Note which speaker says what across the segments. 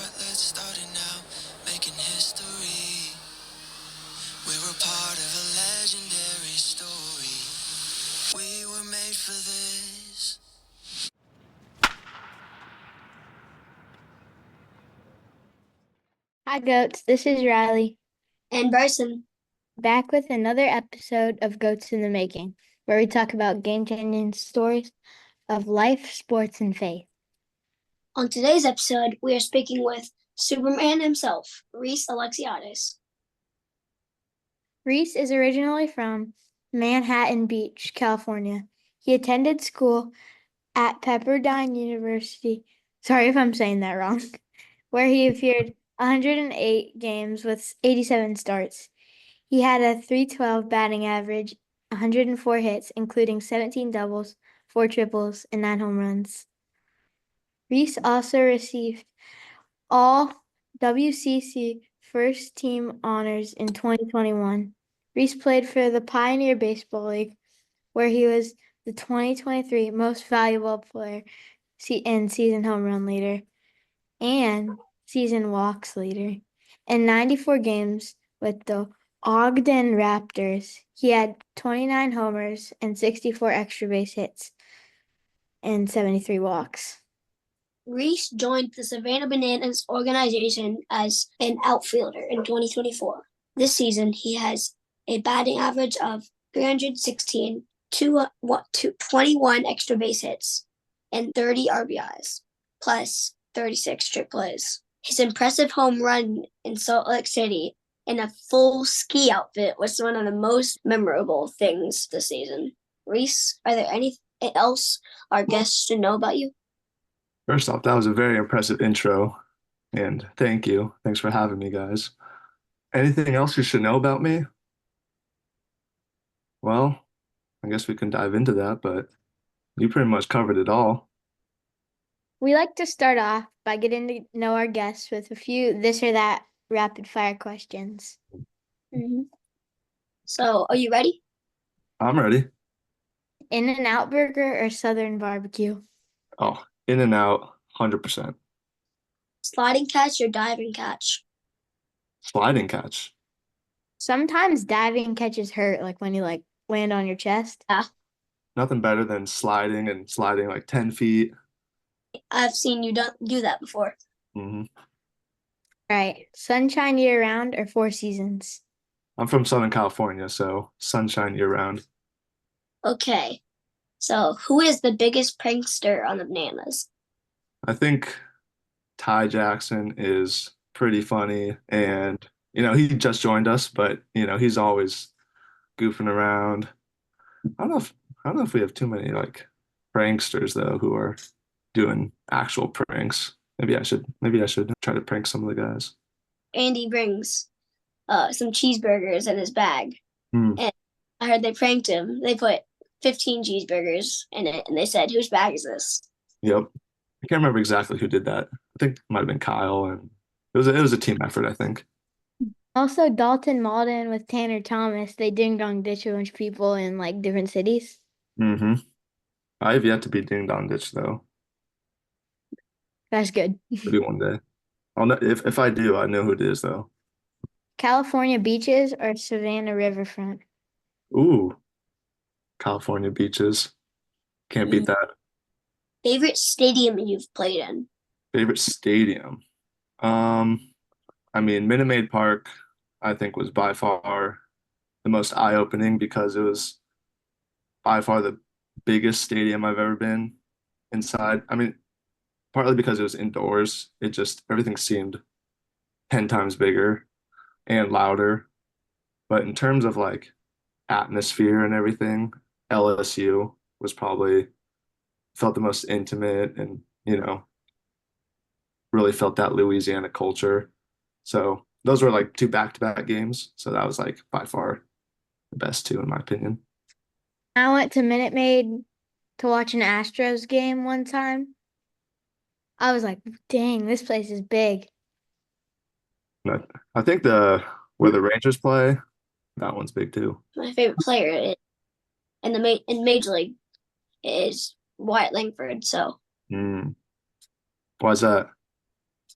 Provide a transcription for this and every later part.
Speaker 1: start it now, making history. We were part of a legendary story. We were made for this.
Speaker 2: Hi, goats. This is Riley,
Speaker 3: And Brycen.
Speaker 2: back with another episode of Goats in the Making, where we talk about game-changing stories of life, sports, and faith.
Speaker 3: On today's episode, we are speaking with Superman himself, Reese Alexiades.
Speaker 2: Reese is originally from Manhattan Beach, California. He attended school at Pepperdine University. Sorry if I'm saying that wrong. Where he appeared 108 games with 87 starts. He had a .312 batting average, 104 hits, including 17 doubles, 4 triples, and 9 home runs. Reese also received all WCC first team honors in 2021. Reese played for the Pioneer Baseball League, where he was the 2023 most valuable player and season home run leader and season walks leader. In 94 games with the Ogden Raptors, he had 29 homers and 64 extra base hits and 73 walks.
Speaker 3: Reese joined the Savannah Bananas organization as an outfielder in 2024. This season, he has a batting average of 316, 21 extra base hits, and 30 RBIs, plus 36 trick plays. His impressive home run in Salt Lake City in a full ski outfit was one of the most memorable things this season. Reese, are there anything else our guests should know about you?
Speaker 4: First off, that was a very impressive intro, and thank you. Thanks for having me, guys. Anything else you should know about me? Well, I guess we can dive into that, but you pretty much covered it all.
Speaker 2: We like to start off by getting to know our guests with a few this or that rapid fire questions.
Speaker 3: Mm-hmm. So, are you ready?
Speaker 4: I'm ready.
Speaker 2: In-N-Out Burger or Southern Barbecue?
Speaker 4: Oh, in and out, 100%.
Speaker 3: Sliding catch or diving catch?
Speaker 4: Sliding catch.
Speaker 2: Sometimes diving catches hurt, like when you land on your chest.
Speaker 3: Yeah,
Speaker 4: Nothing better than sliding and sliding like 10 feet.
Speaker 3: I've seen you do that before.
Speaker 4: hmm
Speaker 2: Right. Sunshine year round or 4 seasons?
Speaker 4: I'm from Southern California, so sunshine year round.
Speaker 3: Okay, so who is the biggest prankster on the Bananas?
Speaker 4: I think Ty Jackson is pretty funny, and he just joined us, but he's always goofing around. I don't know if I don't know if we have too many like pranksters though who are doing actual pranks. Maybe I should try to prank some of the guys.
Speaker 3: Andy brings some cheeseburgers in his bag,
Speaker 4: Hmm.
Speaker 3: and I heard they pranked him. They put 15 cheeseburgers in it, and they said, "Whose bag is this?"
Speaker 4: Yep. I can't remember exactly who did that. I think it might have been Kyle, and it was a team effort, I think.
Speaker 2: Also, Dalton Malden with Tanner Thomas, they ding dong ditch a bunch of people in like different cities.
Speaker 4: hmm I have yet to be ding dong ditch though.
Speaker 2: That's good.
Speaker 4: Maybe one day. I'll know if I do, I know who it is though.
Speaker 2: California beaches or Savannah riverfront?
Speaker 4: Ooh, California beaches. Can't beat that.
Speaker 3: Favorite stadium you've played in?
Speaker 4: Favorite stadium. Um, I mean, Minute Maid Park, I think was by far the most eye-opening because it was by far the biggest stadium I've ever been inside. I mean, partly because it was indoors, it just everything seemed 10 times bigger and louder. But in terms of like atmosphere and everything, LSU was probably felt the most intimate and, really felt that Louisiana culture. So those were like two back-to-back games. So that was like by far the best two in my opinion.
Speaker 2: I went to Minute Maid to watch an Astros game one time. I was like, dang, this place is big.
Speaker 4: But I think the where the Rangers play, that one's big too.
Speaker 3: My favorite player in Major League is Wyatt Langford. So
Speaker 4: Mm. Why's that?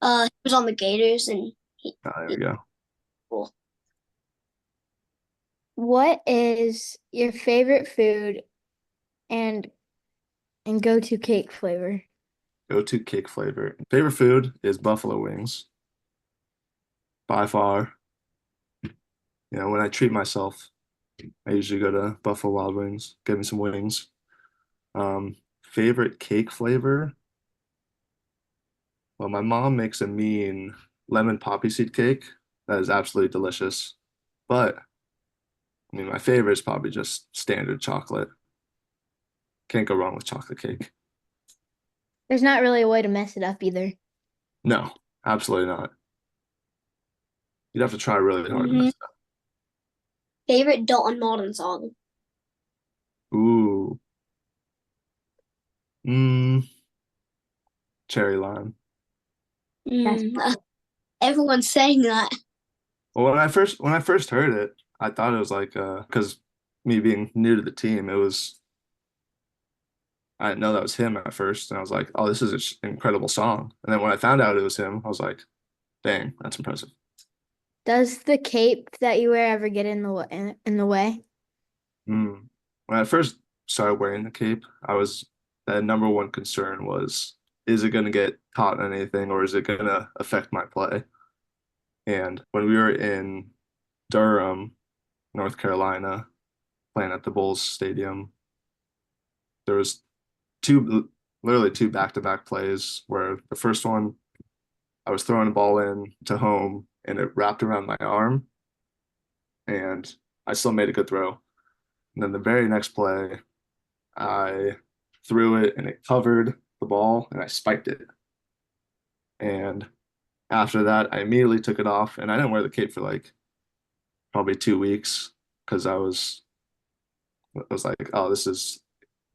Speaker 3: He was on the Gators, and
Speaker 4: There we go.
Speaker 3: cool.
Speaker 2: What is your favorite food and go-to cake flavor?
Speaker 4: Go-to cake flavor. Favorite food is buffalo wings by far. When I treat myself, I usually go to Buffalo Wild Wings, get me some wings. Favorite cake flavor? Well, my mom makes a mean lemon poppy seed cake that is absolutely delicious. But I mean, my favorite is probably just standard chocolate. Can't go wrong with chocolate cake.
Speaker 2: There's not really a way to mess it up either.
Speaker 4: No, absolutely not. You'd have to try really hard to
Speaker 3: Mm-hmm.
Speaker 4: mess it up.
Speaker 3: Favorite Dalton Malden song?
Speaker 4: Ooh. Cherry lime.
Speaker 2: That's
Speaker 3: Everyone's saying that.
Speaker 4: Well, when I first heard it, I thought it was like because me being new to the team, I didn't know that was him at first, and I was like, oh, this is an incredible song. And then when I found out it was him, I was like, dang, that's impressive.
Speaker 2: Does the cape that you wear ever get in the way?
Speaker 4: Mm. When I first started wearing the cape, the number one concern was, is it going to get caught in anything or is it going to affect my play? And when we were in Durham, North Carolina, playing at the Bulls Stadium, there was literally two back-to-back plays where the first one, I was throwing a ball in to home and it wrapped around my arm and I still made a good throw. And then the very next play, I threw it and it covered the ball and I spiked it. And after that, I immediately took it off and I didn't wear the cape for like probably 2 weeks because I was like, oh, this is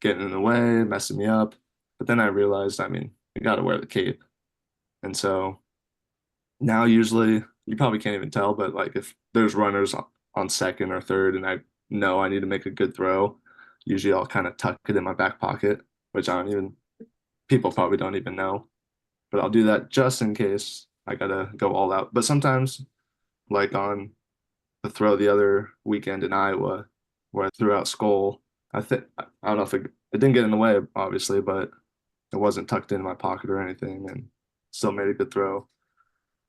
Speaker 4: getting in the way, messing me up. But then I realized, I mean, you got to wear the cape. And so now usually you probably can't even tell, but like if there's runners on second or third and I know I need to make a good throw, usually I'll kind of tuck it in my back pocket, which people probably don't even know, but I'll do that just in case I gotta go all out. But sometimes, like on the throw the other weekend in Iowa, where I threw out Skull, I don't know if it didn't get in the way, obviously, but it wasn't tucked in my pocket or anything, and still made a good throw.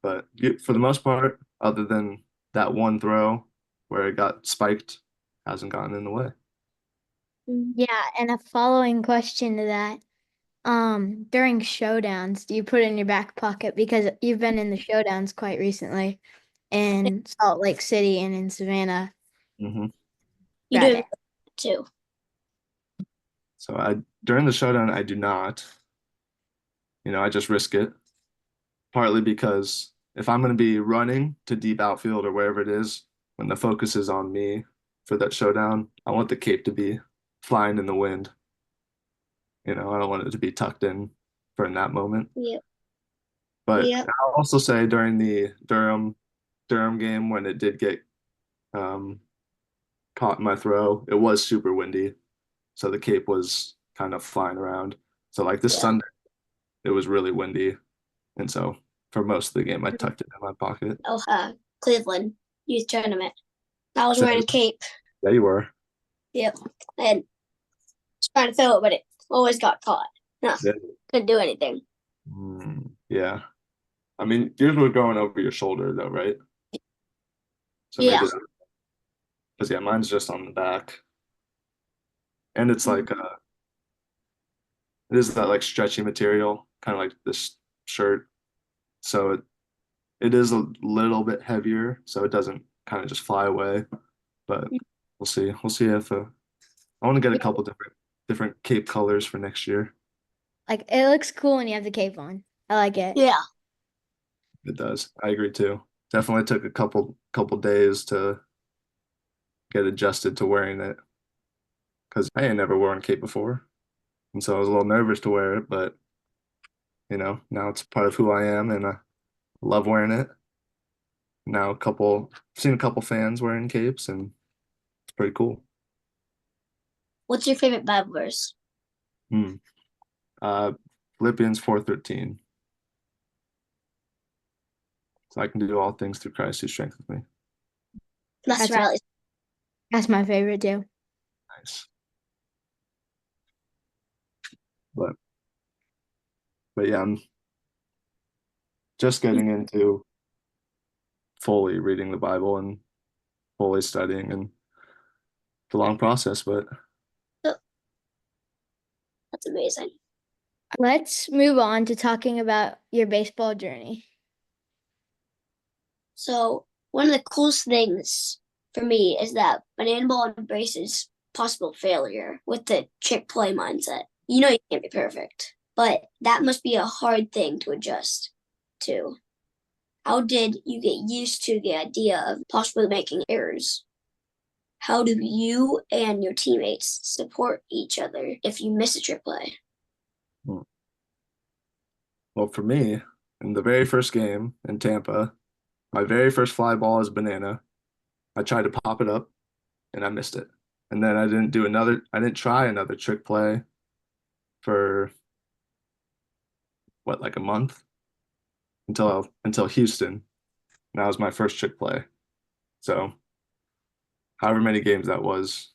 Speaker 4: But for the most part, other than that one throw where it got spiked, hasn't gotten in the way.
Speaker 2: Yeah, and a following question to that. During showdowns, do you put it in your back pocket? Because you've been in the showdowns quite recently in Salt Lake City and in Savannah.
Speaker 4: Hmm.
Speaker 3: You do
Speaker 2: Right.
Speaker 3: it too.
Speaker 4: So during the showdown, I do not. I just risk it. Partly because if I'm going to be running to deep outfield or wherever it is, when the focus is on me for that showdown, I want the cape to be flying in the wind. I don't want it to be tucked in for in that moment.
Speaker 3: Yep.
Speaker 4: But
Speaker 3: Yep.
Speaker 4: I'll also say during the Durham game when it did get um, caught in my throw, it was super windy, so the cape was kind of flying around. So like this
Speaker 3: Yeah.
Speaker 4: Sunday, it was really windy, and so for most of the game, I tucked it in my pocket.
Speaker 3: Oh, Cleveland youth tournament. I was
Speaker 4: So
Speaker 3: wearing a cape.
Speaker 4: yeah, you were.
Speaker 3: Yep. And trying to throw it, but it always got caught. No,
Speaker 4: Yeah.
Speaker 3: couldn't do anything.
Speaker 4: Yeah. I mean, yours were going over your shoulder though, right? So
Speaker 3: Yeah.
Speaker 4: maybe because yeah, mine's just on the back, and it's like it is that like stretchy material, kind of like this shirt. So it is a little bit heavier, so it doesn't kind of just fly away. But we'll see. We'll see if I want to get a couple different cape colors for next year.
Speaker 2: Like it looks cool when you have the cape on. I like it.
Speaker 3: Yeah.
Speaker 4: It does. I agree too. Definitely took a couple days to get adjusted to wearing it because I ain't never worn cape before, and so I was a little nervous to wear it. But now it's part of who I am, and I love wearing it. Now seen a couple fans wearing capes, and it's pretty cool.
Speaker 3: What's your favorite Bible verse?
Speaker 4: Hmm. Uh, Philippians 4:13. So I can do all things through Christ who strengthens me.
Speaker 3: That's
Speaker 2: That's my,
Speaker 3: Riley.
Speaker 2: that's my favorite too.
Speaker 4: Nice. But but yeah, I'm just getting into fully reading the Bible and fully studying, and it's a long process, but
Speaker 3: Oh, that's amazing.
Speaker 2: Let's move on to talking about your baseball journey.
Speaker 3: So one of the coolest things for me is that Banana Ball embraces possible failure with the trick play mindset. You know you can't be perfect, but that must be a hard thing to adjust to. How did you get used to the idea of possibly making errors? How do you and your teammates support each other if you miss a trick play?
Speaker 4: well, for me, in the very first game in Tampa, my very first fly ball is banana. I tried to pop it up and I missed it. And then I didn't try another trick play for what, like a month until Houston. And that was my first trick play. So however many games that was,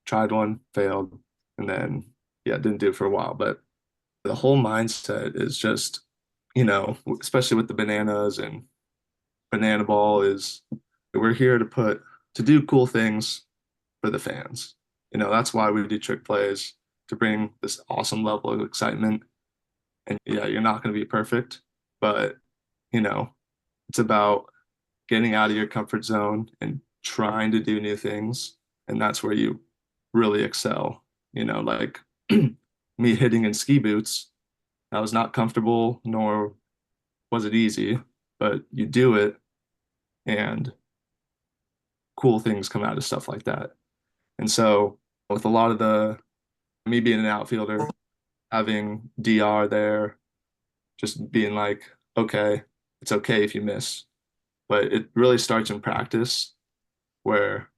Speaker 4: tried one, failed, and then yeah, didn't do it for a while. But the whole mindset is just, especially with the bananas and banana ball is we're here to do cool things for the fans. That's why we do trick plays to bring this awesome level of excitement. And yeah, you're not going to be perfect, but you know, it's about getting out of your comfort zone and trying to do new things. And that's where you really excel. Like me hitting in ski boots, that was not comfortable, nor was it easy, but you do it and cool things come out of stuff like that. And so with a lot of me being an outfielder, having DR there, just being like, okay, it's okay if you miss. But it really starts in practice where,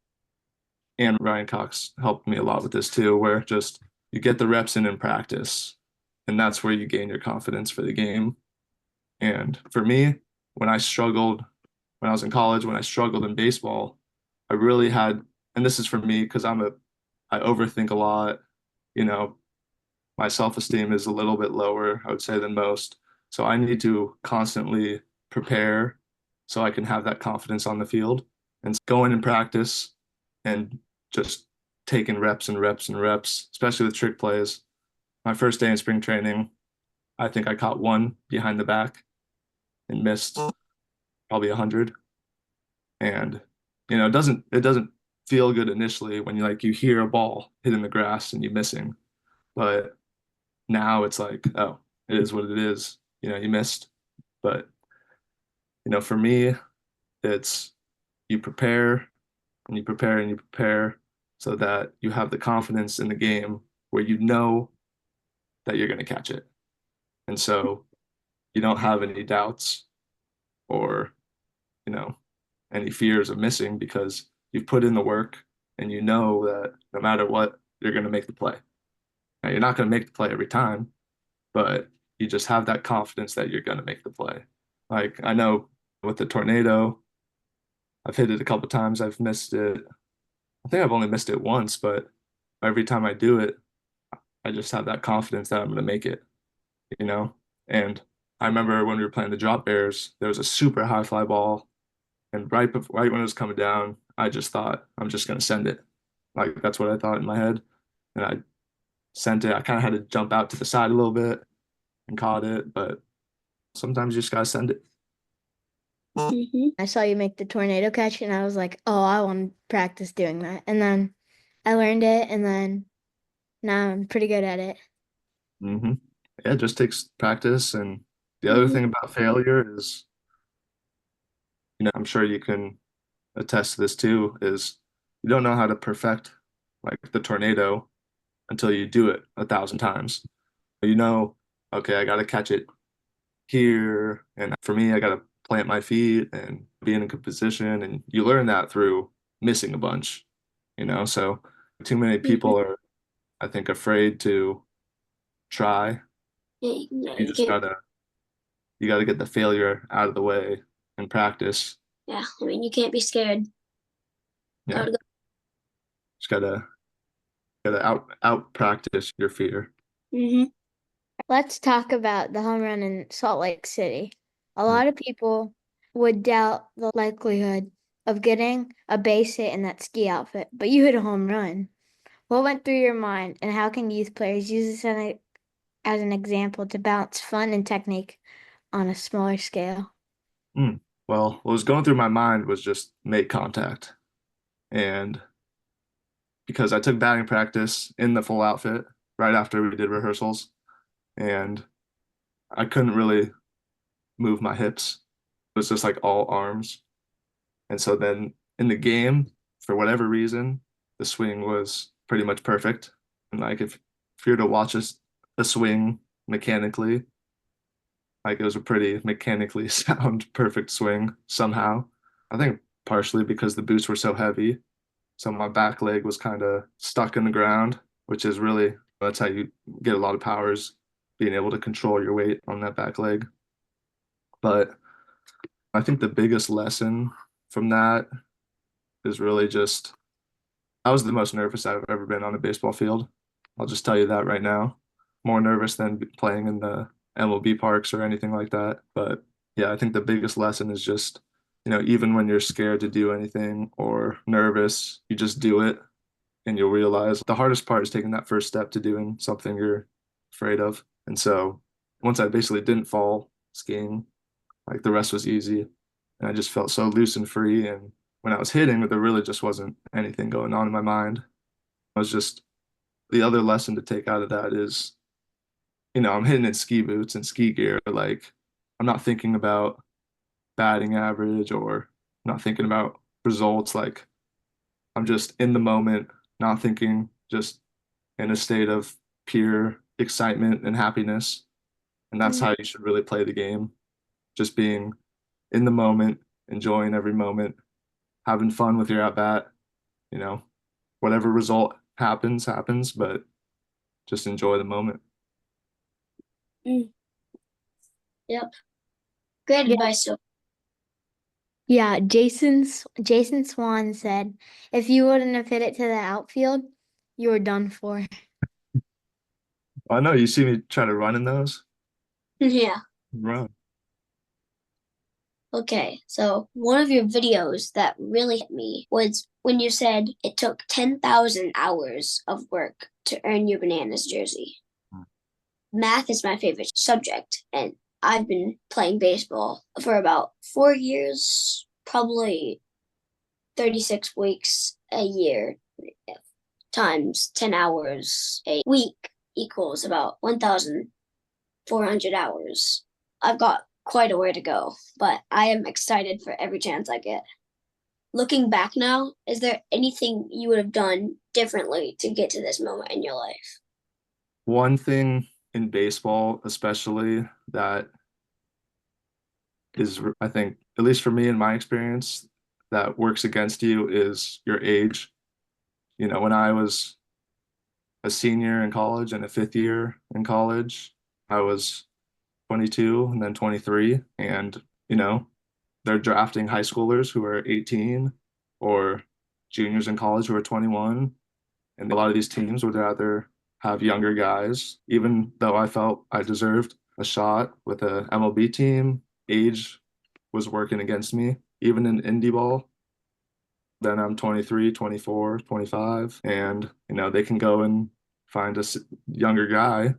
Speaker 4: and Ryan Cox helped me a lot with this too, where just you get the reps in practice, and that's where you gain your confidence for the game. And for me, when I struggled, when I was in college, when I struggled in baseball, I really had, and this is for me because I overthink a lot, you know, my self-esteem is a little bit lower, I would say, than most. So I need to constantly prepare so I can have that confidence on the field and going in practice and just taking reps and reps and reps, especially with trick plays. My first day in spring training, I think I caught one behind the back and missed probably 100. And it doesn't feel good initially when you hear a ball hitting the grass and you missing. But now it's like, oh, it is what it is. You missed. But, for me, it's you prepare and you prepare and you prepare so that you have the confidence in the game where you know that you're going to catch it. And so you don't have any doubts or, you know, any fears of missing because you've put in the work and you know that no matter what, you're going to make the play. Now, you're not going to make the play every time, but you just have that confidence that you're going to make the play. Like I know with the tornado, I've hit it a couple times. I've missed it. I think I've only missed it once, but every time I do it, I just have that confidence that I'm going to make it, you know? And I remember when we were playing the Drop Bears, there was a super high fly ball. And right when it was coming down, I just thought, I'm just going to send it. Like that's what I thought in my head. And I sent it. I kind of had to jump out to the side a little bit and caught it, but sometimes you just gotta send it.
Speaker 2: I saw you make the tornado catch and I was like, oh, I want to practice doing that. And then I learned it and then now I'm pretty good at it.
Speaker 4: hmm Yeah, it just takes practice. And the other thing about failure is, I'm sure you can attest to this too, is you don't know how to perfect like the tornado until you do it 1,000 times. You know, okay, I gotta catch it here. And for me, I gotta plant my feet and be in a good position. And you learn that through missing a bunch. So too many people are, I think, afraid to try.
Speaker 3: Yeah,
Speaker 4: You
Speaker 3: you
Speaker 4: just
Speaker 3: can't.
Speaker 4: gotta, you got to get the failure out of the way in practice.
Speaker 3: Yeah, I mean, you can't be scared.
Speaker 4: Yeah,
Speaker 3: Gotta go.
Speaker 4: just gotta out practice your fear.
Speaker 3: Mm-hmm.
Speaker 2: Let's talk about the home run in Salt Lake City. A lot of people would doubt the likelihood of getting a base hit in that ski outfit, but you hit a home run. What went through your mind, and how can youth players use this as an example to balance fun and technique on a smaller scale?
Speaker 4: Well, what was going through my mind was just make contact. And because I took batting practice in the full outfit right after we did rehearsals, and I couldn't really move my hips. It was just like all arms. And so then in the game, for whatever reason, the swing was pretty much perfect. And like if you were to watch a swing mechanically, like it was a pretty mechanically sound, perfect swing somehow. I think partially because the boots were so heavy. So my back leg was kind of stuck in the ground, which is really, that's how you get a lot of powers, being able to control your weight on that back leg. But I think the biggest lesson from that is really just, I was the most nervous I've ever been on a baseball field. I'll just tell you that right now. More nervous than playing in the MLB parks or anything like that. But yeah, I think the biggest lesson is just, even when you're scared to do anything or nervous, you just do it and you'll realize the hardest part is taking that first step to doing something you're afraid of. And so once I basically didn't fall skiing, like the rest was easy. And I just felt so loose and free. And when I was hitting, there really just wasn't anything going on in my mind. I was just, the other lesson to take out of that is, I'm hitting in ski boots and ski gear. Like, I'm not thinking about batting average or not thinking about results. Like, I'm just in the moment, not thinking, just in a state of pure excitement and happiness. And that's how you should really play the game. Just being in the moment, enjoying every moment, having fun with your at bat, you know, whatever result happens, happens, but just enjoy the moment.
Speaker 3: Mm. Yep. Great
Speaker 2: Yeah.
Speaker 3: advice. So,
Speaker 2: Yeah, Jason Swan said, if you wouldn't have hit it to the outfield, you were done for.
Speaker 4: I know you see me try to run in those.
Speaker 3: yeah.
Speaker 4: Run.
Speaker 3: Okay, so one of your videos that really hit me was when you said it took 10,000 hours of work to earn your Bananas jersey. Math is my favorite subject, and I've been playing baseball for about 4 years, probably 36 weeks a year times 10 hours a week equals about 1,400 hours. I've got quite a way to go, but I am excited for every chance I get. Looking back now, is there anything you would have done differently to get to this moment in your life?
Speaker 4: One thing in baseball, especially that is, I think, at least for me in my experience, that works against you is your age. When I was a senior in college and a fifth year in college, I was 22 and then 23. And, they're drafting high schoolers who are 18 or juniors in college who are 21. And a lot of these teams would rather have younger guys, even though I felt I deserved a shot with a MLB team. Age was working against me, even in indie ball. Then I'm 23, 24, 25, and they can go and find a younger guy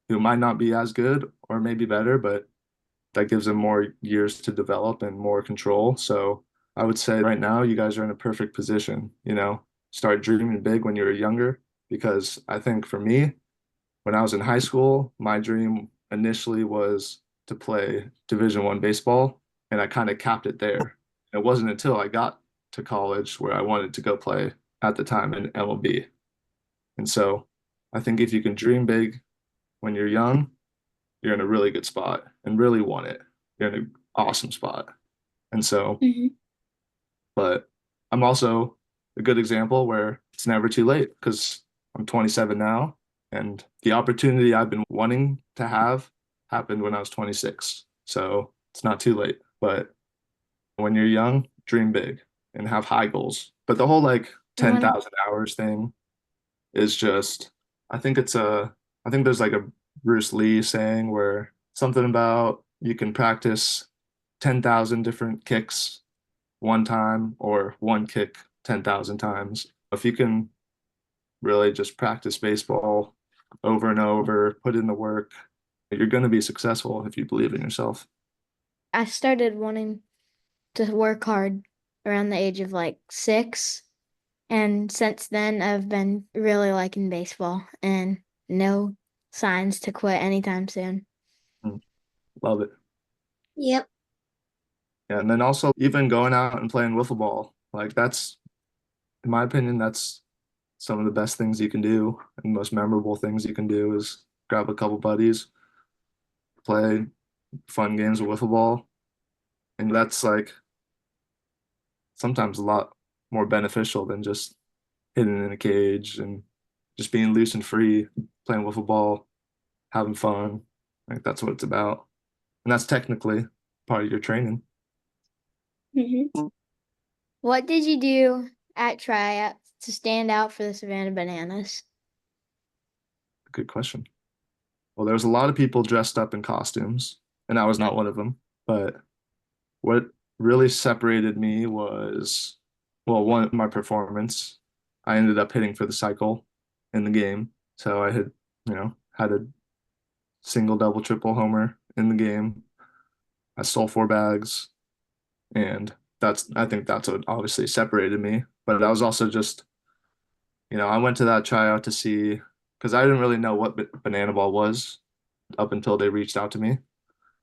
Speaker 4: who might not be as good or maybe better, but that gives them more years to develop and more control. So I would say right now you guys are in a perfect position, start dreaming big when you were younger, because I think for me, when I was in high school, my dream initially was to play Division I baseball, and I kind of capped it there. It wasn't until I got to college where I wanted to go play at the time in MLB. And so I think if you can dream big when you're young, you're in a really good spot and really want it. You're in an awesome spot. And so, but I'm also a good example where it's never too late because I'm 27 now, and the opportunity I've been wanting to have happened when I was 26. So it's not too late. But when you're young, dream big and have high goals. But the whole like
Speaker 2: When
Speaker 4: 10,000 hours thing is just, I think it's I think there's like a Bruce Lee saying where something about you can practice 10,000 different kicks one time or one kick 10,000 times. If you can really just practice baseball over and over, put in the work, you're going to be successful if you believe in yourself.
Speaker 2: I started wanting to work hard around the age of like 6. And since then, I've been really liking baseball and no signs to quit anytime soon.
Speaker 4: Mm, love it.
Speaker 3: Yep.
Speaker 4: Yeah, and then also even going out and playing wiffle ball, like that's, in my opinion, that's some of the best things you can do and most memorable things you can do is grab a couple buddies, play fun games of wiffle ball, and that's like sometimes a lot more beneficial than just hitting in a cage and just being loose and free, playing wiffle ball, having fun. Like that's what it's about. And that's technically part of your training.
Speaker 3: Mm-hmm.
Speaker 2: What did you do at tryouts to stand out for the Savannah Bananas?
Speaker 4: Good question. Well, there was a lot of people dressed up in costumes, and I was not one of them. But what really separated me was, well, one, my performance. I ended up hitting for the cycle in the game. So I had, had a single, double, triple homer in the game. I stole 4 bags, and I think that's what obviously separated me. But I was also just, I went to that tryout to see because I didn't really know what banana ball was up until they reached out to me.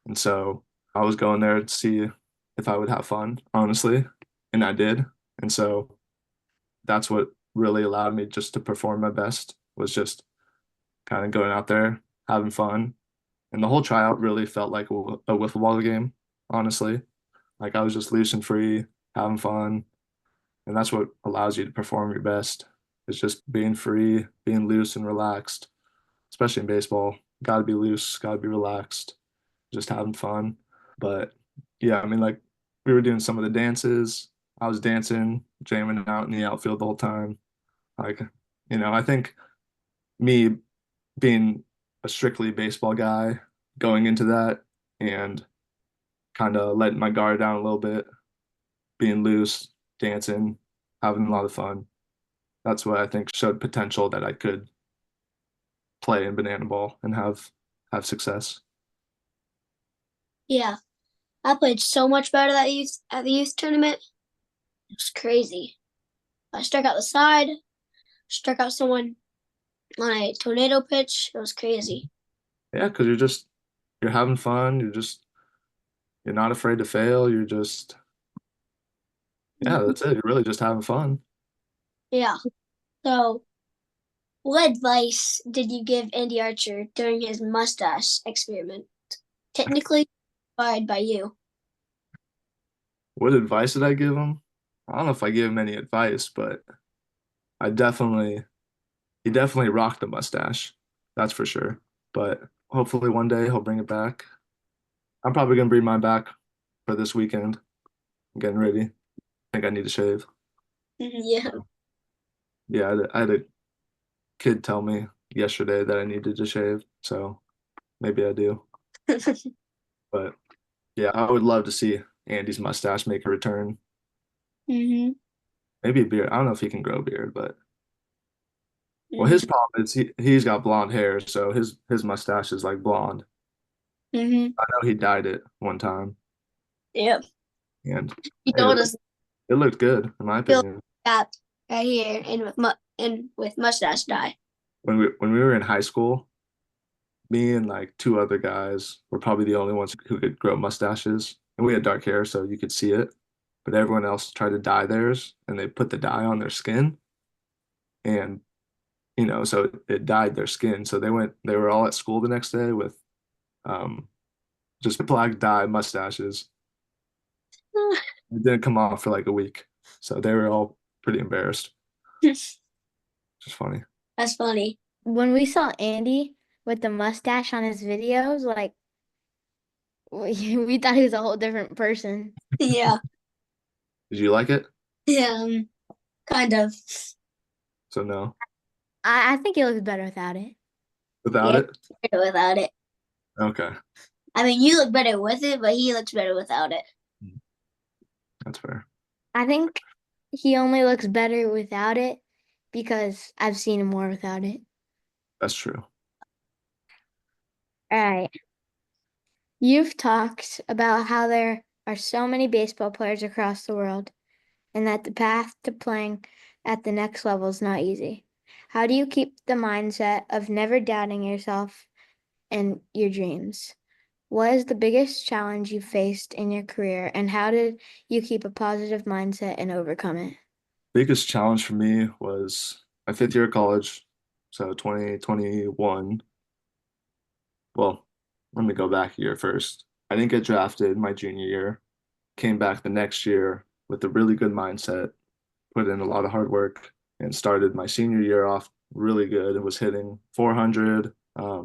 Speaker 4: And so I was going there to see if I would have fun, honestly, and I did. And so that's what really allowed me just to perform my best was just kind of going out there, having fun. And the whole tryout really felt like a wiffle ball game, honestly. Like I was just loose and free, having fun. And that's what allows you to perform your best. It's just being free, being loose and relaxed, especially in baseball. Got to be loose, got to be relaxed, just having fun. But yeah, I mean, like we were doing some of the dances. I was dancing, jamming out in the outfield the whole time. Like, I think me being a strictly baseball guy going into that and kind of letting my guard down a little bit, being loose, dancing, having a lot of fun. That's what I think showed potential that I could play in banana ball and have success.
Speaker 3: Yeah. I played so much better at the youth tournament. It was crazy. I struck out the side, struck out someone on a tornado pitch. It was crazy.
Speaker 4: Yeah, because you're having fun. You're not afraid to fail. Yeah, that's it. You're really just having fun.
Speaker 3: Yeah. So, what advice did you give Andy Archer during his mustache experiment? Technically inspired by you.
Speaker 4: What advice did I give him? I don't know if I gave him any advice, but I definitely he definitely rocked the mustache. That's for sure. But hopefully one day he'll bring it back. I'm probably gonna bring mine back for this weekend. I'm getting ready. I think I need to shave.
Speaker 3: Yeah.
Speaker 4: Yeah, I had a kid tell me yesterday that I needed to shave, so maybe I do. But yeah, I would love to see Andy's mustache make a return.
Speaker 3: hmm
Speaker 4: Maybe a beard. I don't know if he can grow a beard, but well,
Speaker 3: hmm
Speaker 4: his problem is he's got blonde hair, so his mustache is like blonde.
Speaker 3: hmm
Speaker 4: I know he dyed it one time,
Speaker 3: Yep.
Speaker 4: and
Speaker 3: He
Speaker 4: it,
Speaker 3: told us
Speaker 4: it looked good in my
Speaker 3: fill
Speaker 4: opinion.
Speaker 3: gap right here and with mustache dye.
Speaker 4: When we were in high school, me and like 2 other guys were probably the only ones who could grow mustaches, and we had dark hair, so you could see it. But everyone else tried to dye theirs, and they put the dye on their skin, and so it dyed their skin. So they were all at school the next day with um, just black dye mustaches. It didn't come off for like a week. So they were all pretty embarrassed. Just funny.
Speaker 3: That's funny.
Speaker 2: When we saw Andy with the mustache on his videos, like We thought he was a whole different person.
Speaker 3: Yeah.
Speaker 4: Did you like it?
Speaker 3: Yeah. Kind of.
Speaker 4: So no.
Speaker 2: I think he looks better without it.
Speaker 4: Without
Speaker 3: Yeah.
Speaker 4: it?
Speaker 3: Better without it.
Speaker 4: Okay.
Speaker 3: I mean, you look better with it, but he looks better without it.
Speaker 4: That's fair.
Speaker 2: I think he only looks better without it because I've seen him more without it.
Speaker 4: That's true.
Speaker 2: All right. You've talked about how there are so many baseball players across the world and that the path to playing at the next level is not easy. How do you keep the mindset of never doubting yourself and your dreams? What is the biggest challenge you faced in your career, and how did you keep a positive mindset and overcome it?
Speaker 4: Biggest challenge for me was my fifth year of college, so 2021. Well, let me go back a year first. I didn't get drafted my junior year. Came back the next year with a really good mindset, put in a lot of hard work, and started my senior year off really good. It was hitting 400. I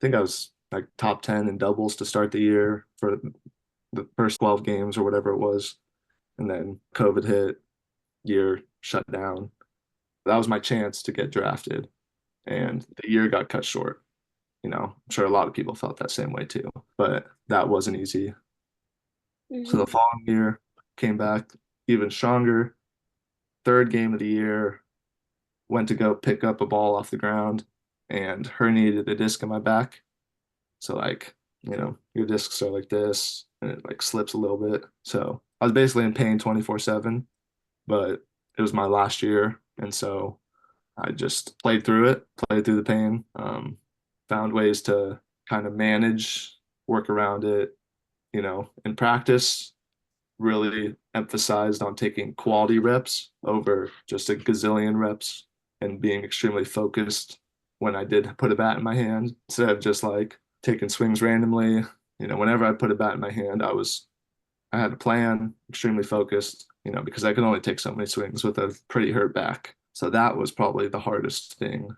Speaker 4: think I was like top 10 in doubles to start the year for the first 12 games or whatever it was. And then COVID hit, year shut down. That was my chance to get drafted. And the year got cut short. I'm sure a lot of people felt that same way too, but that wasn't easy. So the
Speaker 3: Mm-hmm.
Speaker 4: following year came back even stronger. Third game of the year, went to go pick up a ball off the ground and herniated a disc in my back. So like, your discs are like this and it like slips a little bit. So I was basically in pain 24/7, but it was my last year. And so I just played through it, played through the pain, found ways to kind of manage, work around it, in practice, really emphasized on taking quality reps over just a gazillion reps and being extremely focused when I did put a bat in my hand instead of just like taking swings randomly. Whenever I put a bat in my hand, I had a plan, extremely focused, because I could only take so many swings with a pretty hurt back. So that was probably the hardest thing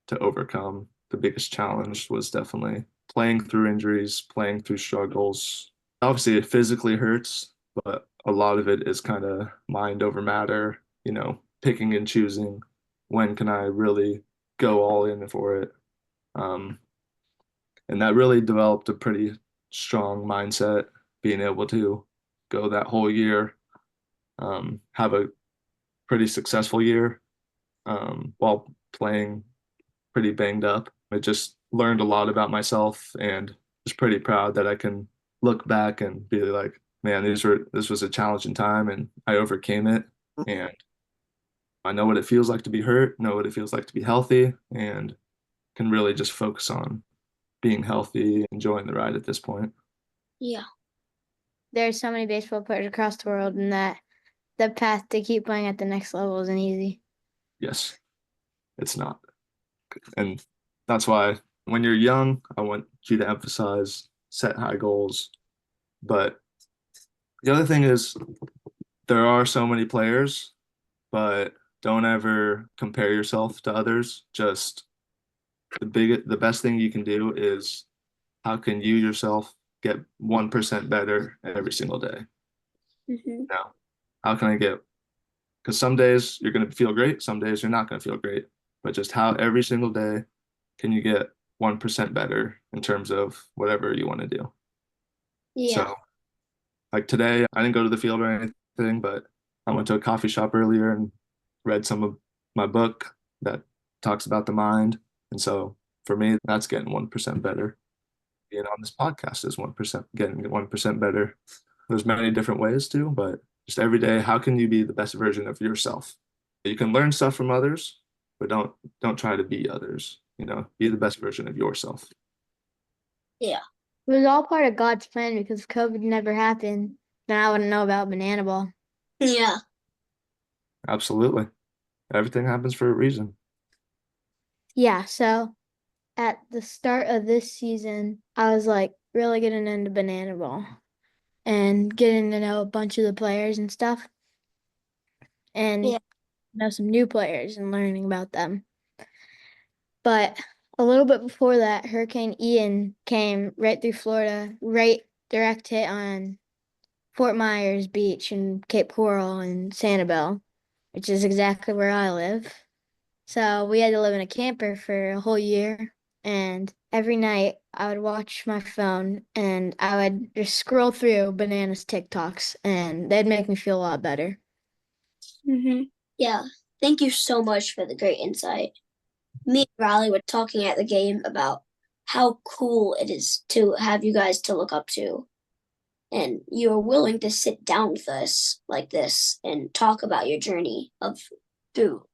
Speaker 4: to overcome. The biggest challenge was definitely playing through injuries, playing through struggles. Obviously, it physically hurts, but a lot of it is kind of mind over matter, picking and choosing when can I really go all in for it. Um, and that really developed a pretty strong mindset, being able to go that whole year, have a pretty successful year while playing pretty banged up. I just learned a lot about myself and was pretty proud that I can look back and be like, man, this was a challenging time and I overcame it. And I know what it feels like to be hurt, know what it feels like to be healthy, and can really just focus on being healthy, enjoying the ride at this point.
Speaker 3: Yeah.
Speaker 2: There's so many baseball players across the world, and that the path to keep playing at the next level isn't easy.
Speaker 4: Yes, it's not. And that's why when you're young, I want you to emphasize set high goals. But the other thing is there are so many players, but don't ever compare yourself to others. Just the best thing you can do is how can you yourself get 1% better every single day?
Speaker 3: Mm-hmm.
Speaker 4: Now, how can I get, because some days you're going to feel great, some days you're not going to feel great, but just how every single day can you get 1% better in terms of whatever you want to do?
Speaker 3: Yeah.
Speaker 4: So, like today, I didn't go to the field or anything, but I went to a coffee shop earlier and read some of my book that talks about the mind. And so for me, that's getting 1% better. Being on this podcast is 1%, getting 1% better. There's many different ways to, but just every day, how can you be the best version of yourself? You can learn stuff from others, but don't try to be others. Be the best version of yourself.
Speaker 3: Yeah.
Speaker 2: It was all part of God's plan because if COVID never happened, then I wouldn't know about Banana Ball.
Speaker 3: Yeah.
Speaker 4: Absolutely. Everything happens for a reason.
Speaker 2: Yeah, so at the start of this season, I was like really getting into Banana Ball and getting to know a bunch of the players and stuff and
Speaker 3: Yeah.
Speaker 2: know some new players and learning about them. But a little bit before that, Hurricane Ian came right through Florida, right direct hit on Fort Myers Beach and Cape Coral and Sanibel, which is exactly where I live. So we had to live in a camper for a whole year. And every night I would watch my phone and I would just scroll through Bananas TikToks and they'd make me feel a lot better.
Speaker 3: Yeah. Thank you so much for the great insight. Me and Riley were talking at the game about how cool it is to have you guys to look up to. And you are willing to sit down with us like this and talk about your journey of through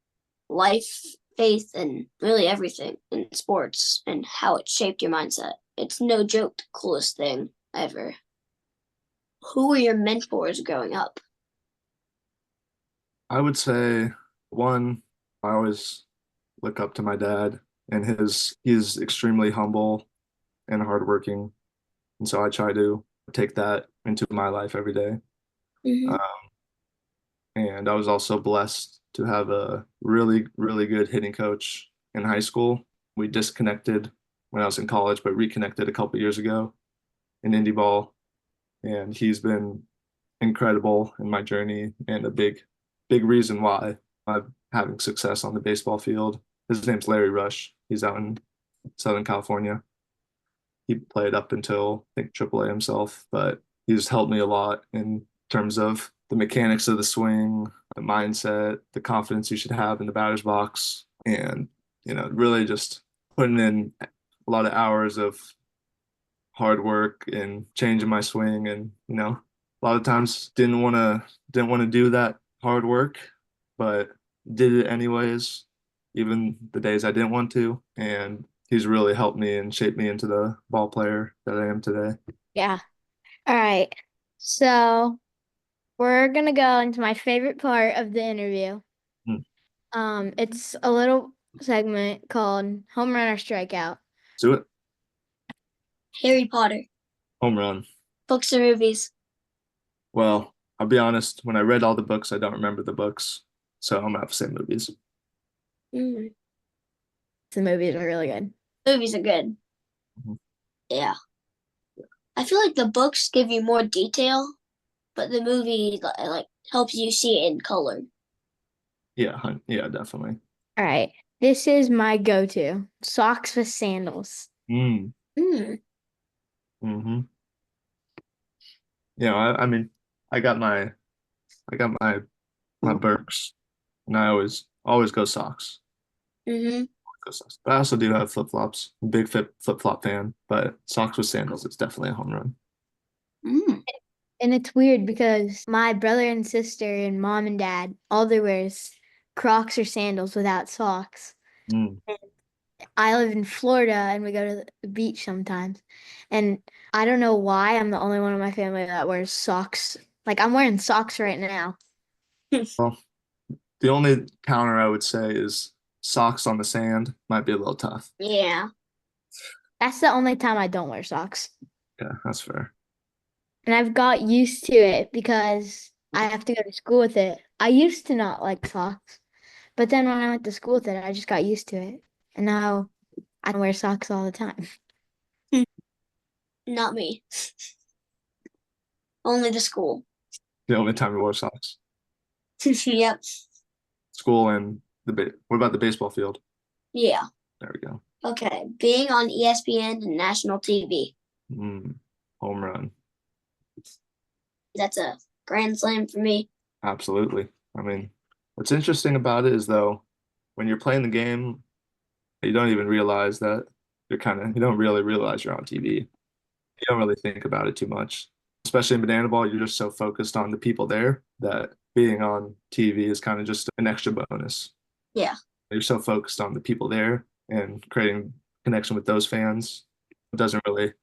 Speaker 3: life, faith, and really everything in sports and how it shaped your mindset. It's no joke the coolest thing ever. Who were your mentors growing up?
Speaker 4: I would say one, I always look up to my dad and he's extremely humble and hardworking. And so I try to take that into my life every day.
Speaker 3: Mm-hmm.
Speaker 4: And I was also blessed to have a really, really good hitting coach in high school. We disconnected when I was in college, but reconnected a couple years ago in indie ball. And he's been incredible in my journey and a big, big reason why I'm having success on the baseball field. His name's Larry Rush. He's out in Southern California. He played up until I think AAA himself, but he's helped me a lot in terms of the mechanics of the swing, the mindset, the confidence you should have in the batter's box, and really just putting in a lot of hours of hard work and changing my swing. And a lot of times didn't want to do that hard work, but did it anyways, even the days I didn't want to. And he's really helped me and shaped me into the ball player that I am today.
Speaker 2: Yeah. All right. So we're gonna go into my favorite part of the interview.
Speaker 4: Hmm.
Speaker 2: It's a little segment called Home Run or Strikeout.
Speaker 4: Do it.
Speaker 3: Harry Potter,
Speaker 4: Home run.
Speaker 3: books or movies?
Speaker 4: Well, I'll be honest, when I read all the books, I don't remember the books. So I'm gonna have to say movies.
Speaker 3: Mm.
Speaker 2: The movies are really good.
Speaker 3: Movies are good.
Speaker 4: Mhm.
Speaker 3: Yeah. I feel like the books give you more detail, but the movie like helps you see it in color.
Speaker 4: Yeah, definitely.
Speaker 2: All right. This is my go-to. Socks with sandals.
Speaker 4: Mm.
Speaker 3: Mm.
Speaker 4: Mm-hmm. I mean, I got my Birks, and I always go socks.
Speaker 3: Mm-hmm.
Speaker 4: Go socks. But I also do have flip-flops. Big flip-flop fan, but socks with sandals, it's definitely a home run.
Speaker 3: Mm.
Speaker 2: And it's weird because my brother and sister and mom and dad, all they wear is Crocs or sandals without socks.
Speaker 4: Mm.
Speaker 2: I live in Florida and we go to the beach sometimes. And I don't know why I'm the only one in my family that wears socks. Like I'm wearing socks right now.
Speaker 4: Well, the only counter I would say is socks on the sand might be a little tough.
Speaker 3: Yeah.
Speaker 2: That's the only time I don't wear socks.
Speaker 4: Yeah, that's fair.
Speaker 2: And I've got used to it because I have to go to school with it. I used to not like socks, but then when I went to school with it, I just got used to it. And now I wear socks all the time.
Speaker 3: Not me. Only the school.
Speaker 4: The only time we wear socks.
Speaker 3: Yep.
Speaker 4: School and what about the baseball field?
Speaker 3: Yeah.
Speaker 4: There we go.
Speaker 3: Okay. Being on ESPN and national TV.
Speaker 4: Home run.
Speaker 3: That's a grand slam for me.
Speaker 4: Absolutely. I mean, what's interesting about it is though, when you're playing the game, you don't even realize that you don't really realize you're on TV. You don't really think about it too much. Especially in banana ball, you're just so focused on the people there that being on TV is kind of just an extra bonus.
Speaker 3: Yeah.
Speaker 4: You're so focused on the people there and creating connection with those fans. It doesn't really, at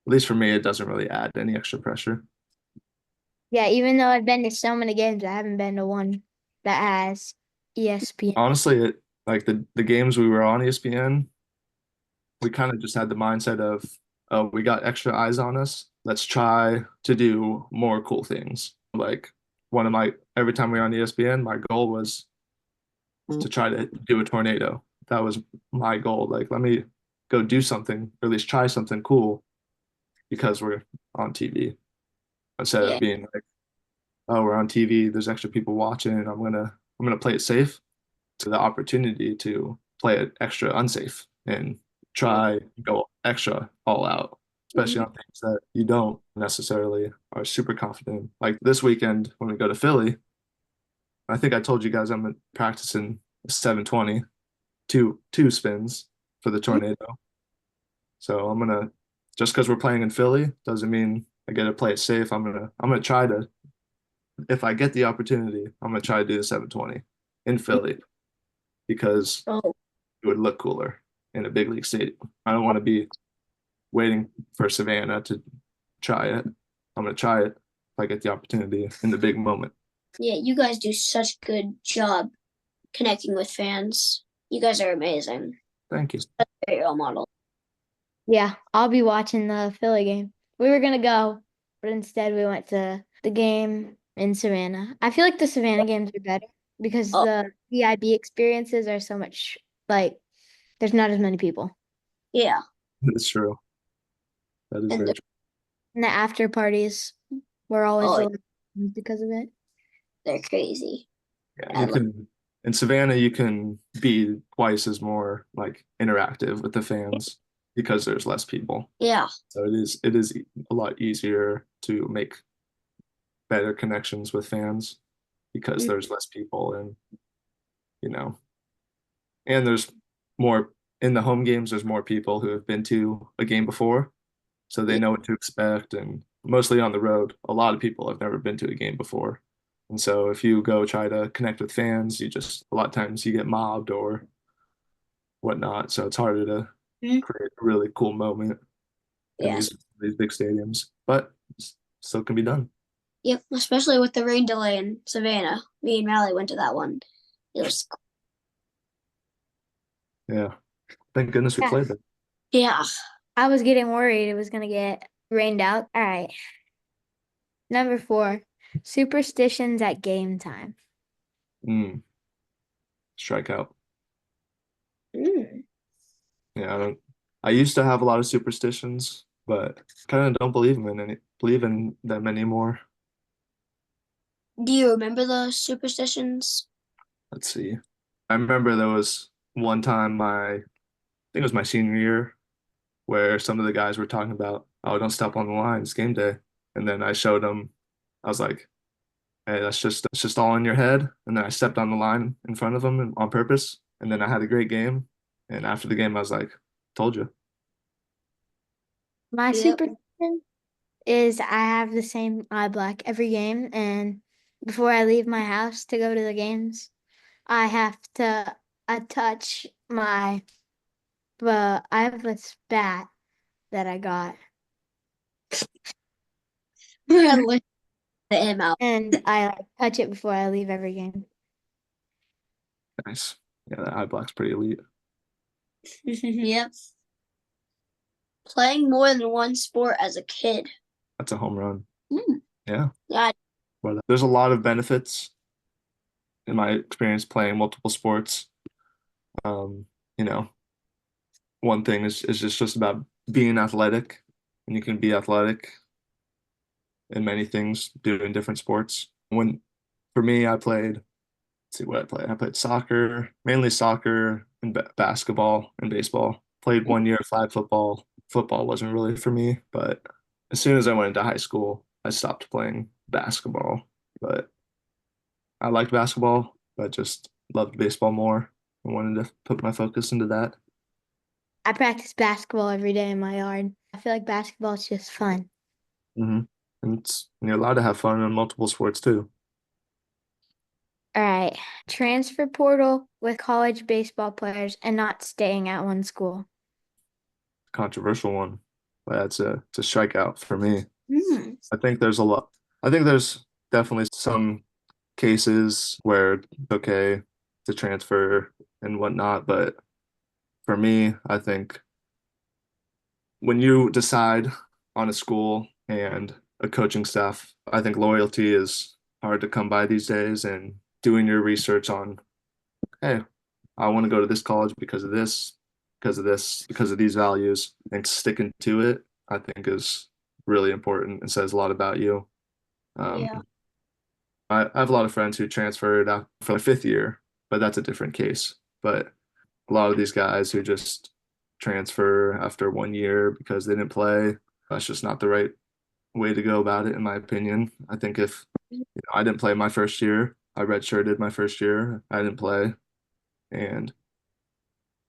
Speaker 4: least for me, it doesn't really add any extra pressure.
Speaker 2: Yeah, even though I've been to so many games, I haven't been to one that has ESPN.
Speaker 4: Honestly, like the games we were on ESPN, we kind of just had the mindset of, oh, we got extra eyes on us. Let's try to do more cool things. Like every time we were on ESPN, my goal was to try to do a tornado. That was my goal. Like, let me go do something, or at least try something cool because we're on TV instead
Speaker 3: Yeah.
Speaker 4: of being like, oh, we're on TV, there's extra people watching, I'm gonna play it safe. To the opportunity to play it extra unsafe and try go extra all out, especially
Speaker 3: Mhm.
Speaker 4: on things that you don't necessarily are super confident in. Like this weekend when we go to Philly, I think I told you guys I'm practicing 720, two spins for the tornado. So I'm gonna just because we're playing in Philly doesn't mean I get to play it safe. I'm gonna try to if I get the opportunity, I'm gonna try to do the 720 in Philly because
Speaker 3: Oh,
Speaker 4: it would look cooler in a big league stadium. I don't want to be waiting for Savannah to try it. I'm gonna try it if I get the opportunity in the big moment.
Speaker 3: yeah, you guys do such good job connecting with fans. You guys are amazing.
Speaker 4: Thank you.
Speaker 3: Great role model.
Speaker 2: Yeah, I'll be watching the Philly game. We were gonna go, but instead we went to the game in Savannah. I feel like the Savannah games are better because
Speaker 3: Oh,
Speaker 2: the VIB experiences are so much like there's not as many people.
Speaker 3: yeah.
Speaker 4: That's true. That is
Speaker 3: And
Speaker 4: very
Speaker 3: the,
Speaker 4: true.
Speaker 2: And the after parties were always
Speaker 3: oh,
Speaker 2: a lot because of it.
Speaker 3: they're crazy.
Speaker 4: Yeah,
Speaker 3: I
Speaker 4: you
Speaker 3: love,
Speaker 4: can in Savannah you can be twice as more like interactive with the fans because there's less people.
Speaker 3: yeah.
Speaker 4: So it is a lot easier to make better connections with fans because
Speaker 3: Mm,
Speaker 4: there's less people and you know and there's more in the home games there's more people who have been to a game before so they
Speaker 3: yeah.
Speaker 4: know what to expect and mostly on the road a lot of people have never been to a game before and so if you go try to connect with fans you just a lot of times you get mobbed or whatnot so it's harder to
Speaker 3: Mm,
Speaker 4: create a really cool moment in
Speaker 3: yes.
Speaker 4: these big stadiums but still can be done.
Speaker 3: Yep. Especially with the rain delay in Savannah. Me and Riley went to that one. It was,
Speaker 4: Yeah, thank goodness we
Speaker 2: Yeah.
Speaker 4: played that.
Speaker 3: yeah.
Speaker 2: I was getting worried it was gonna get rained out. All right. Number 4, superstitions at game time.
Speaker 4: mm, Strikeout.
Speaker 3: Mm.
Speaker 4: Yeah, I used to have a lot of superstitions, but kind of don't believe in them anymore.
Speaker 3: Do you remember the superstitions?
Speaker 4: Let's see. I remember there was one time I think it was my senior year where some of the guys were talking about, oh, don't step on the line, it's game day. And then I showed them, I was like, hey, that's just all in your head. And then I stepped on the line in front of them on purpose. And then I had a great game. And after the game, I was like, told you.
Speaker 2: My
Speaker 3: Yep.
Speaker 2: superstition is I have the same eye black every game, and before I leave my house to go to the games, I have to touch my I have this bat that I got,
Speaker 3: Let him out.
Speaker 2: and I like touch it before I leave every game.
Speaker 4: Nice. Yeah, that eye black's pretty elite.
Speaker 3: Yep. Playing more than one sport as a kid.
Speaker 4: That's a home run.
Speaker 3: Mm.
Speaker 4: Yeah.
Speaker 3: Yeah.
Speaker 4: But there's a lot of benefits in my experience playing multiple sports. Um, you know, one thing is just about being athletic, and you can be athletic in many things doing different sports. When for me, let's see what I played. I played soccer, mainly soccer and basketball and baseball. Played 1 year of flag football. Football wasn't really for me, but as soon as I went into high school, I stopped playing basketball. But I liked basketball, but just loved baseball more and wanted to put my focus into that.
Speaker 2: I practice basketball every day in my yard. I feel like basketball is just fun.
Speaker 4: Hmm. And you're allowed to have fun in multiple sports too.
Speaker 2: All right, transfer portal with college baseball players and not staying at one school.
Speaker 4: Controversial one, but it's a strikeout for me.
Speaker 3: Mm.
Speaker 4: I think there's a lot. I think there's definitely some cases where it's okay to transfer and whatnot, but for me, I think when you decide on a school and a coaching staff, I think loyalty is hard to come by these days and doing your research on, hey, I want to go to this college because of this. because of this, because of these values, and sticking to it, I think is really important and says a lot about you. Um,
Speaker 3: Yeah.
Speaker 4: I have a lot of friends who transferred out for the fifth year, but that's a different case. But a lot of these guys who just transfer after 1 year because they didn't play, that's just not the right way to go about it, in my opinion. I think if I didn't play my first year, I redshirted my first year, I didn't play, and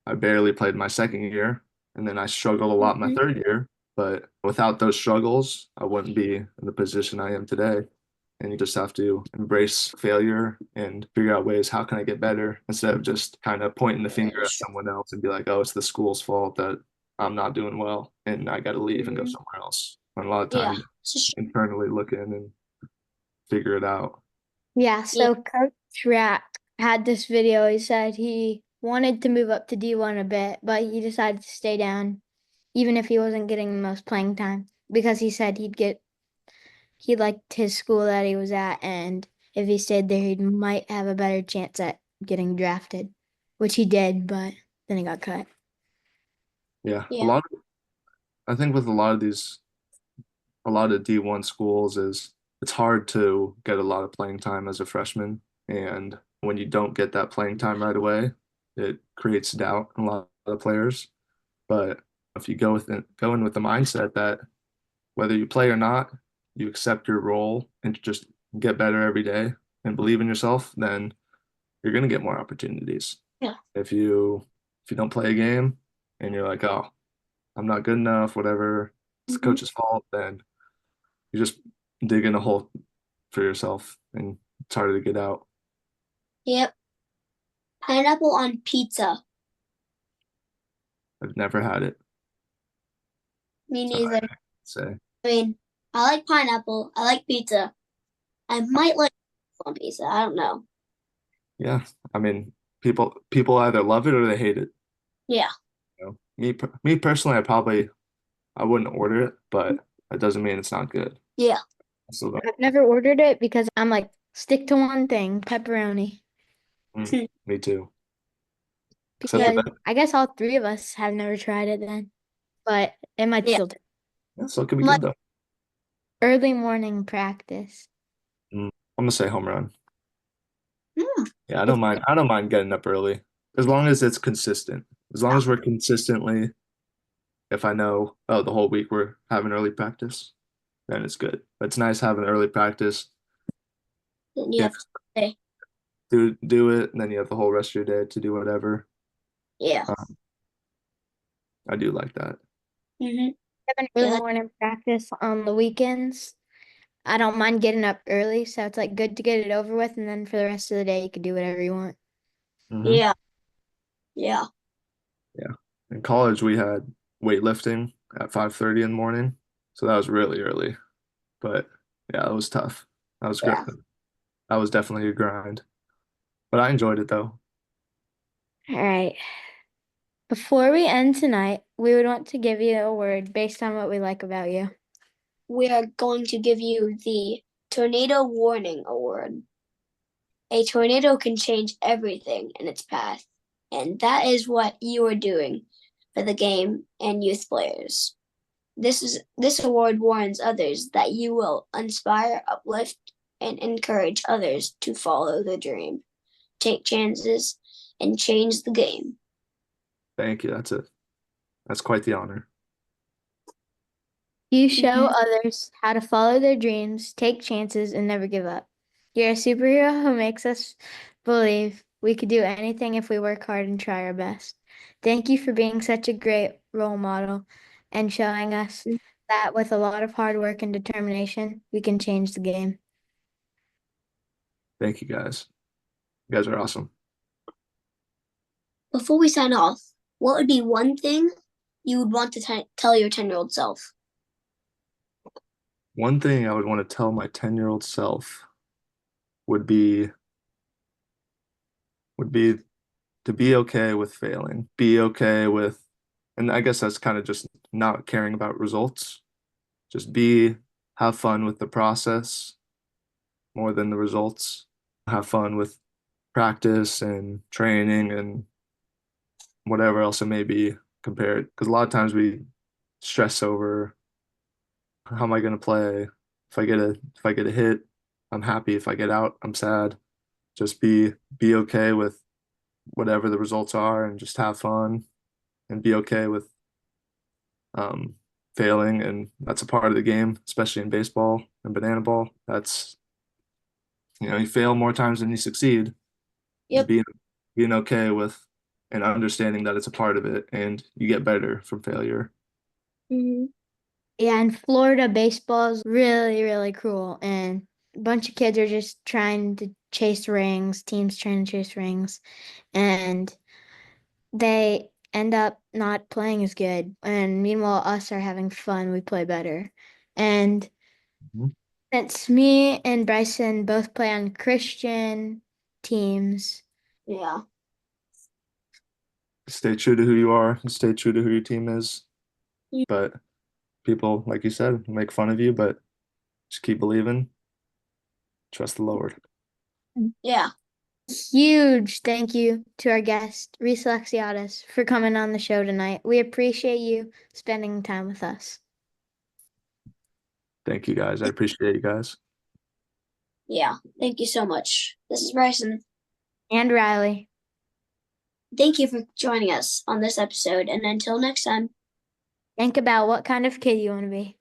Speaker 4: I barely played my second year, and then I struggled a lot my
Speaker 2: Mhm.
Speaker 4: third year. But without those struggles, I wouldn't be in the position I am today. And you just have to embrace failure and figure out ways, how can I get better, instead of just kind of pointing the
Speaker 3: Yeah, that
Speaker 4: finger
Speaker 3: is
Speaker 4: at
Speaker 3: true.
Speaker 4: someone else and be like, oh, it's the school's fault that I'm not doing well and I got to leave and go
Speaker 3: Mhm.
Speaker 4: somewhere else. And a lot of
Speaker 3: Yeah.
Speaker 4: time,
Speaker 3: This is true.
Speaker 4: internally look in and figure it out.
Speaker 2: Yeah,
Speaker 3: Yeah.
Speaker 2: so Coach Rack had this video. He said he wanted to move up to D1 a bit, but he decided to stay down, even if he wasn't getting the most playing time, because he said he liked his school that he was at, and if he stayed there, he might have a better chance at getting drafted, which he did, but then he got cut.
Speaker 4: Yeah,
Speaker 3: Yeah.
Speaker 4: I think with a lot of D1 schools is it's hard to get a lot of playing time as a freshman. And when you don't get that playing time right away, it creates doubt in a lot of players. But if you go in with the mindset that whether you play or not, you accept your role and just get better every day and believe in yourself, then you're gonna get more opportunities.
Speaker 3: Yeah.
Speaker 4: If you don't play a game and you're like, oh, I'm not good enough, whatever, it's the
Speaker 2: Mhm.
Speaker 4: coach's fault, then you just dig in a hole for yourself and it's harder to get out.
Speaker 3: Yep. Pineapple on pizza.
Speaker 4: I've never had it,
Speaker 3: Me
Speaker 4: so I
Speaker 3: neither.
Speaker 4: say,
Speaker 3: I mean, I like pineapple. I like pizza. I might like on pizza. I don't know.
Speaker 4: yeah. I mean, people either love it or they hate it.
Speaker 3: Yeah.
Speaker 4: You know? Me personally, I wouldn't order it, but that doesn't mean it's not good.
Speaker 3: Yeah.
Speaker 4: I still don't.
Speaker 2: I've never ordered it because I'm like, stick to one thing, pepperoni.
Speaker 4: Me too. Except for
Speaker 2: Because
Speaker 4: that,
Speaker 2: I guess all three of us have never tried it then, but it might
Speaker 3: Yeah.
Speaker 2: still do.
Speaker 4: yeah, so it could be
Speaker 3: My,
Speaker 4: good though.
Speaker 2: Early morning practice.
Speaker 4: I'm gonna say home run.
Speaker 3: mm,
Speaker 4: Yeah, I don't
Speaker 2: It's
Speaker 4: mind. I don't mind getting up early as long as it's consistent. As long
Speaker 3: yeah.
Speaker 4: as we're consistently, if I know, oh, the whole week we're having early practice, then it's good. But it's nice having early practice.
Speaker 3: Then you
Speaker 4: Yeah,
Speaker 3: have to say,
Speaker 4: do it, and then you have the whole rest of your day to do whatever.
Speaker 3: yeah.
Speaker 4: Um, I do like that.
Speaker 3: Mm-hmm.
Speaker 2: have an early
Speaker 3: Yeah.
Speaker 2: morning practice on the weekends. I don't mind getting up early, so it's like good to get it over with, and then for the rest of the day, you can do whatever you want.
Speaker 4: Hmm.
Speaker 3: Yeah. Yeah.
Speaker 4: Yeah. In college, we had weightlifting at 5:30 in the morning, so that was really early. But yeah, that was tough. That was great.
Speaker 3: Yeah.
Speaker 4: That was definitely a grind, but I enjoyed it though.
Speaker 2: All right. Before we end tonight, we would want to give you a word based on what we like about you.
Speaker 3: We are going to give you the Tornado Warning Award. A tornado can change everything in its path, and that is what you are doing for the game and youth players. This award warns others that you will inspire, uplift, and encourage others to follow their dream, take chances, and change the game.
Speaker 4: Thank you. That's it. That's quite the honor.
Speaker 2: You show
Speaker 3: Mhm.
Speaker 2: others how to follow their dreams, take chances, and never give up. You're a superhero who makes us believe we could do anything if we work hard and try our best. Thank you for being such a great role model and showing us that with a lot of hard work and determination, we can change the game.
Speaker 4: Thank you guys. You guys are awesome.
Speaker 3: Before we sign off, what would be one thing you would want to tell your 10-year-old self?
Speaker 4: One thing I would want to tell my 10-year-old self would be would be to be okay with failing. Be okay with, and I guess that's kind of just not caring about results. Just have fun with the process more than the results. Have fun with practice and training and whatever else it may be compared. Because a lot of times we stress over how am I going to play? If I get a hit, I'm happy. If I get out, I'm sad. Just be okay with whatever the results are and just have fun and be okay with um, failing. And that's a part of the game, especially in baseball and banana ball. That's, you fail more times than you succeed. And
Speaker 3: Yep.
Speaker 4: being okay with and understanding that it's a part of it and you get better from failure.
Speaker 3: Mm-hmm.
Speaker 2: Yeah, and Florida baseball is really, really cool. And a bunch of kids are just trying to chase rings, teams trying to chase rings, and they end up not playing as good. And meanwhile, us are having fun, we play better. And
Speaker 4: Mhm.
Speaker 2: since me and Brycen both play on Christian teams,
Speaker 3: Yeah.
Speaker 4: Stay true to who you are, stay true to who your team is.
Speaker 3: Mm.
Speaker 4: But people, like you said, make fun of you, but just keep believing, trust the Lord.
Speaker 3: Yeah.
Speaker 2: huge thank you to our guest, Reese Alexiades, for coming on the show tonight. We appreciate you spending time with us.
Speaker 4: Thank you guys. I appreciate you guys.
Speaker 3: Yeah. Thank you so much. This is Brycen.
Speaker 2: And Riley.
Speaker 3: Thank you for joining us on this episode. And until next time.
Speaker 2: Think about what kind of kid you want to be.